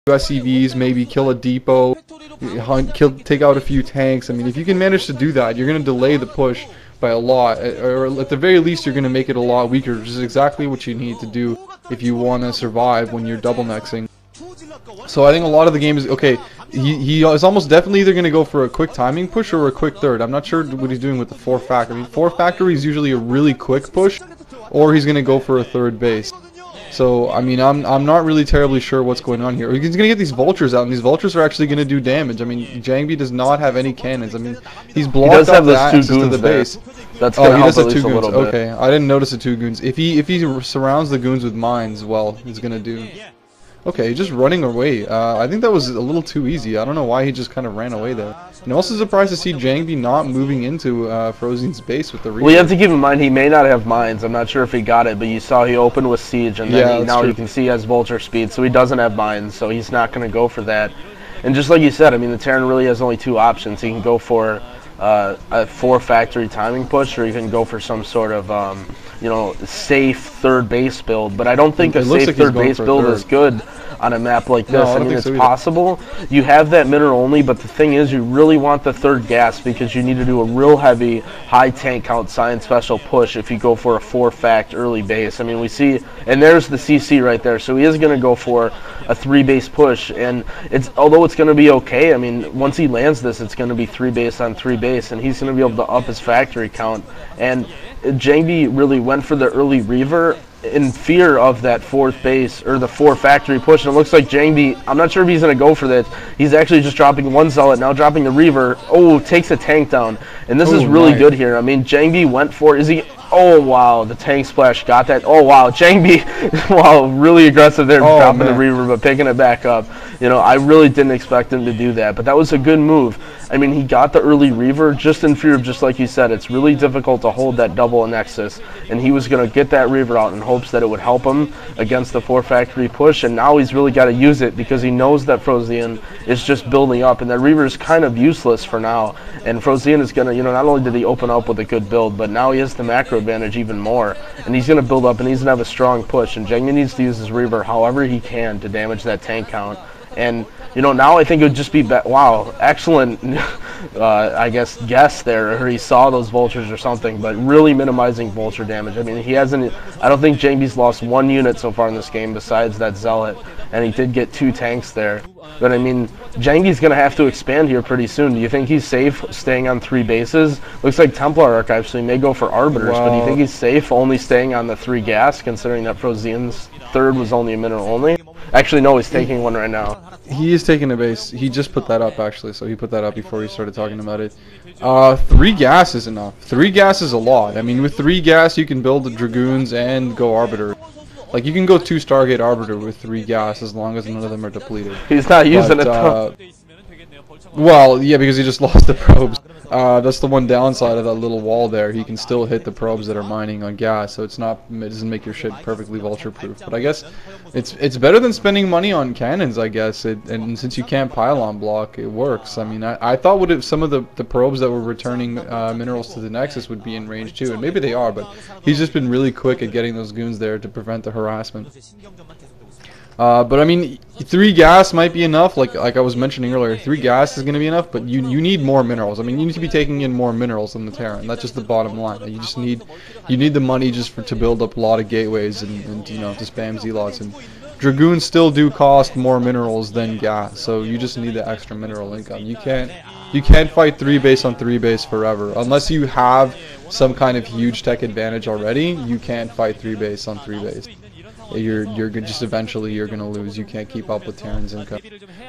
SCVs, maybe kill a depot, take out a few tanks. I mean, if you can manage to do that, you're going to delay the push by a lot, or at the very least, you're going to make it a lot weaker, which is exactly what you need to do if you want to survive when you're double nexing. So I think a lot of the game is okay. He is almost definitely either going to go for a quick timing push or a quick third. I'm not sure what he's doing with the 4 factory. 4 factory is usually a really quick push, or he's going to go for a third base. So I mean, I'm not really terribly sure what's going on here. He's going to get these vultures out, and these vultures are actually going to do damage. I mean, Jangbi does not have any cannons. I mean, he's blocked out the access to the base. That's gonna help at least a little bit. Okay, I didn't notice the 2 goons. If he surrounds the goons with mines, well, he's going to do. Okay, just running away. I think that was a little too easy. I don't know why he just kind of ran away there. And also surprised to see Jangbi not moving into FrOzean's base with the Reaper. Well, you have to keep in mind he may not have mines. I'm not sure if he got it, but you saw he opened with Siege, and then now you can see he has Vulture speed, so he doesn't have mines, so he's not going to go for that. And just like you said, I mean, the Terran really has only 2 options. He can go for a 4 factory timing push, or you can go for some sort of you know, safe third base build. But I don't think a safe third base build is good on a map like this. I mean, it's possible. You have that mineral only, but the thing is, you really want the third gas because you need to do a real heavy, high tank count science special push if you go for a 4 fact early base. I mean, we see, and there's the CC right there. So he is going to go for a 3 base push, and although it's going to be okay. I mean, once he lands this, it's going to be 3 base on 3 base, and he's going to be able to up his factory count. And Jangbi really went for the early Reaver in fear of that 4th base or the 4 factory push, and it looks like Jangbi, I'm not sure if he's going to go for that. He's actually just dropping 1 Zealot, now dropping the Reaver. Oh, takes a tank down, and this is really good here. I mean, Jangbi went for, oh wow, the tank splash got that. Oh wow, Jangbi, wow, really aggressive there, dropping the Reaver but picking it back up. You know, I really didn't expect him to do that, but that was a good move. I mean, he got the early Reaver just in fear of, just like you said, it's really difficult to hold that double Nexus, and he was going to get that Reaver out in hopes that it would help him against the 4 factory push, and now he's really got to use it because he knows that FrOzean is just building up, and that Reaver is kind of useless for now, and FrOzean is going to, you know, not only did he open up with a good build, but now he has the macro advantage even more, and he's going to build up, and he's going to have a strong push, and Jangbi needs to use his Reaver however he can to damage that tank count. And, you know, now I think it would just be, wow, excellent, I guess there, or he saw those vultures or something, but really minimizing vulture damage. I mean, he hasn't, I don't think Jangbi's lost 1 unit so far in this game besides that Zealot, and he did get 2 tanks there. But, I mean, Jangbi's going to have to expand here pretty soon. Do you think he's safe staying on 3 bases? Looks like Templar Archive, so he may go for Arbiters, but do you think he's safe only staying on the 3 gas, considering that FrOzean's 3rd was only a mineral only? Actually, no, he's taking one right now. He is taking a base. He just put that up, actually, so he put that up before he started talking about it. 3 gas is enough. 3 gas is a lot. I mean, with 3 gas, you can build the Dragoons and go Arbiter. Like, you can go 2 Stargate Arbiter with 3 gas as long as none of them are depleted. He's not using it, though. Well, yeah, because he just lost the probes. That's the one downside of that little wall there. He can still hit the probes that are mining on gas, so it doesn't make your shit perfectly vulture-proof. But I guess it's better than spending money on cannons, I guess. And since you can't pylon block, it works. I mean, I thought some of the probes that were returning minerals to the Nexus would be in range too, and maybe they are, but he's just been really quick at getting those goons there to prevent the harassment. But I mean, 3 gas might be enough, like I was mentioning earlier. 3 gas is going to be enough, but you need more minerals. I mean, you need to be taking in more minerals than the Terran. That's just the bottom line. You just need the money just to build up a lot of gateways and you know, to spam zealots. And Dragoons still do cost more minerals than gas, so you just need the extra mineral income. You can't fight 3 base on 3 base forever unless you have some kind of huge tech advantage already. You can't fight 3 base on 3 base. You're just eventually you're gonna lose. You can't keep up with Terran's income.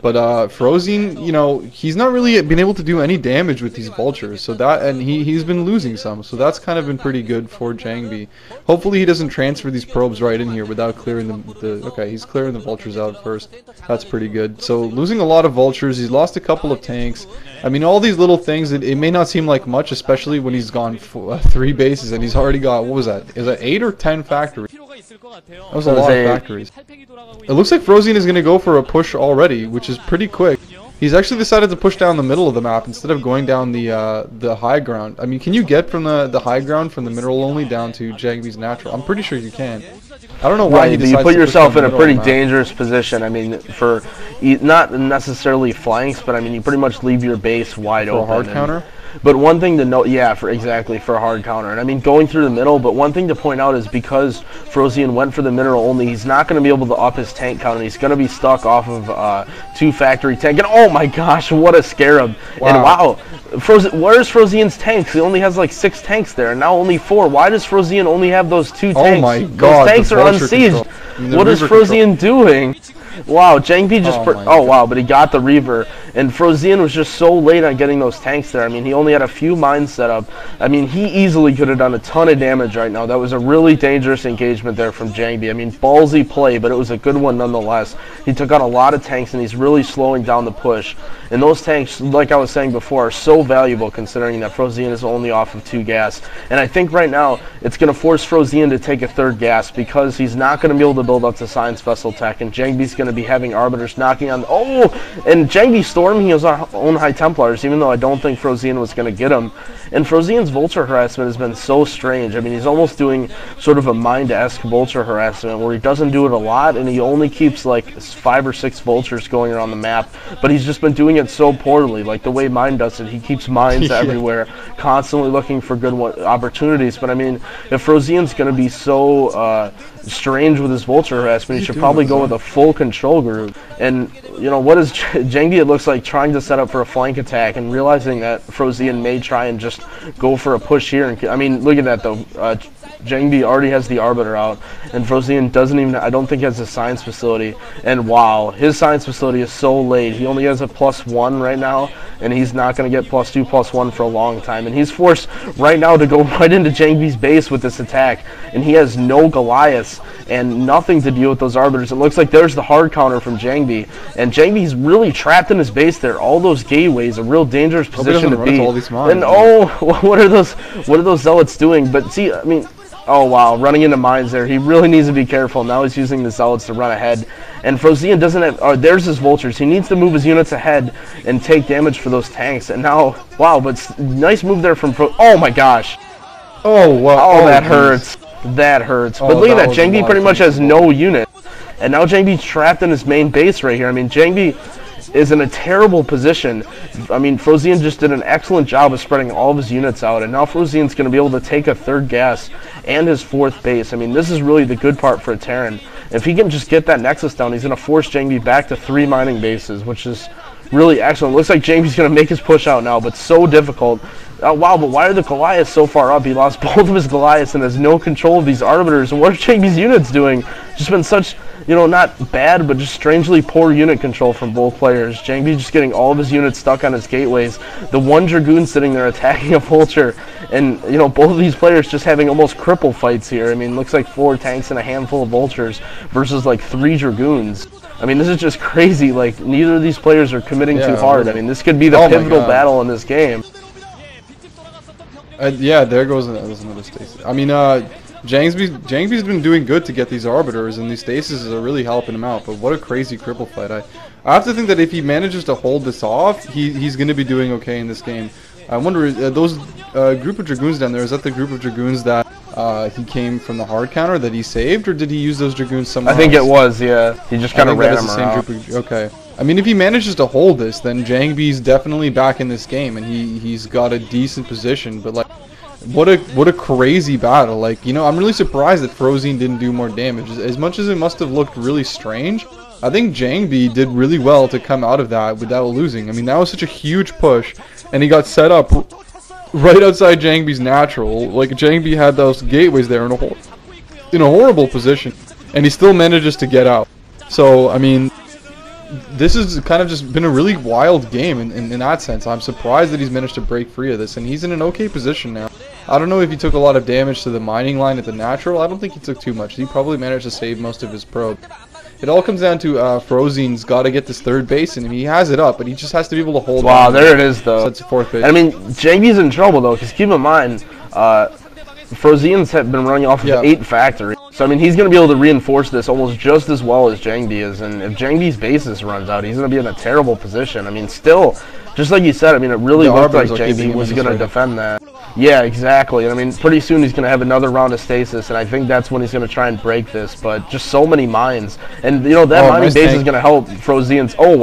But FrOzean, you know, he's not really been able to do any damage with these vultures. So he's been losing some. So that's kind of been pretty good for Jangbi. Hopefully he doesn't transfer these probes right in here without clearing okay, he's clearing the vultures out first. That's pretty good. So losing a lot of vultures. He's lost a couple of tanks. I mean, all these little things. It may not seem like much, especially when he's gone 3 bases and he's already got, what was that? Is that 8 or 10 factories? That was a lot of factories. It looks like FrOzean is going to go for a push already, which is pretty quick. He's actually decided to push down the middle of the map instead of going down the high ground. I mean, can you get from the high ground from the middle only down to Jangbi's natural? I'm pretty sure you can. I don't know why he decides you put to yourself in a pretty map. dangerous position. I mean, for not necessarily flanks, but I mean, you pretty much leave your base wide open. For a hard counter? But one thing to note, yeah, for a hard counter. And I mean, going through the middle, but one thing to point out is because FrOzean went for the mineral only, he's not going to be able to up his tank count, and he's going to be stuck off of 2 factory tank. And oh my gosh, what a scarab. Wow. And wow, where's FrOzean's tanks? He only has like 6 tanks there, and now only 4. Why does FrOzean only have those 2 tanks? Oh my god, those tanks are unsieged. What is FrOzean doing? Wow, Jangbi just wow, but he got the Reaver, and FrOzean was just so late on getting those tanks there. I mean, he only had a few mines set up. I mean, he easily could have done a ton of damage right now. That was a really dangerous engagement there from Jangbi. I mean, ballsy play, but it was a good one nonetheless. He took out a lot of tanks, and he's really slowing down the push. And those tanks, like I was saying before, are so valuable considering that FrOzean is only off of 2 gas. And I think right now it's going to force FrOzean to take a 3rd gas because he's not going to be able to build up to science vessel tech, and Jangbi's going to be having arbiters knocking on. And Jangbi storming his own high Templars, even though I don't think FrOzean was going to get him. And FrOzean's vulture harassment has been so strange. I mean, he's almost doing sort of a mind-esque vulture harassment where he doesn't do it a lot, and he only keeps like 5 or 6 vultures going around the map. But he's just been doing it so poorly, like the way Mine does it. He keeps mines everywhere, constantly looking for good opportunities. But I mean, if FrOzean's going to be so strange with his vulture harassment, he should probably go with a full control group. And you know, what is Jangbi, it looks like, trying to set up for a flank attack and realizing that FrOzean may try and just go for a push here. And I mean, look at that though. Jangbi already has the Arbiter out, and FrOzean doesn't even, I don't think, has a science facility. And wow, his science facility is so late. He only has a +1 right now, and he's not going to get +2, +1 for a long time. And he's forced right now to go right into Jangbi's base with this attack, and he has no Goliaths and nothing to deal with those Arbiters. It looks like there's the hard counter from Jangbi, and Jangbi's really trapped in his base there. All those gateways, a real dangerous position to be. All these mines, and oh, what are those zealots doing? But see, I mean, oh wow, running into mines there. He really needs to be careful. Now he's using the zealots to run ahead. And FrOzean doesn't have, there's his vultures. He needs to move his units ahead and take damage for those tanks. And now, wow, but nice move there from oh my gosh. Oh wow. Oh, that hurts. That hurts. But look at that, Jangbi pretty much has no unit. And now Jangbi's trapped in his main base right here. I mean, Jangbi is in a terrible position. I mean, FrOzean just did an excellent job of spreading all of his units out, and now FrOzean's going to be able to take a 3rd gas and his 4th base. I mean, this is really the good part for a Terran. If he can just get that Nexus down, he's going to force Jangbi back to 3 mining bases, which is really excellent. Looks like Jangbi's going to make his push out now, but so difficult. Wow, but why are the Goliaths so far up? He lost both of his Goliaths and has no control of these Arbiters. And what are Jangbi's units doing? Just been such, you know, not bad, but just strangely poor unit control from both players. Jangbi just getting all of his units stuck on his gateways. The 1 Dragoon sitting there attacking a Vulture. And, you know, both of these players just having almost cripple fights here. I mean, looks like 4 tanks and a handful of Vultures versus like 3 Dragoons. I mean, this is just crazy. Like, neither of these players are committing too hard. I mean, this could be the pivotal battle in this game. Yeah, there goes another stasis. I mean, Jangbi's been doing good to get these Arbiters, and these stasis are really helping him out. But what a crazy cripple fight! I have to think that if he manages to hold this off, he's going to be doing okay in this game. I wonder, those group of Dragoons down there, is that the group of Dragoons that he came from the hard counter that he saved, or did he use those Dragoons somewhere else? I think it was, yeah. He just kind of ran them around. Okay. I mean, if he manages to hold this, then Jangbi's definitely back in this game, and he's got a decent position. But like, what a crazy battle! Like, you know, I'm really surprised that FrOzean didn't do more damage. As much as it must have looked really strange, I think Jangbi did really well to come out of that without losing. I mean, that was such a huge push, and he got set up right outside Jangbi's natural. Like, Jangbi had those gateways there in a horrible position, and he still manages to get out. So, I mean, this has kind of just been a really wild game in that sense. I'm surprised that he's managed to break free of this, and he's in an okay position now. I don't know if he took a lot of damage to the mining line at the natural. I don't think he took too much. He probably managed to save most of his probe. It all comes down to FrOzean's got to get this 3rd base, and he has it up, but he just has to be able to hold on. Wow, there it is, though. So that's the 4th base. I mean, Jangbi's in trouble, though, because keep in mind, FrOzeans have been running off of 8 factories. So, I mean, he's going to be able to reinforce this almost just as well as Jangbi is. And if Jangbi's basis runs out, he's going to be in a terrible position. I mean, still, just like you said, I mean, it really looked like Jangbi was going to defend that. Yeah, exactly. I mean, pretty soon he's going to have another round of stasis, and I think that's when he's going to try and break this. But just so many mines. And, you know, that mining base is going to help FrOzeans. Oh, wow.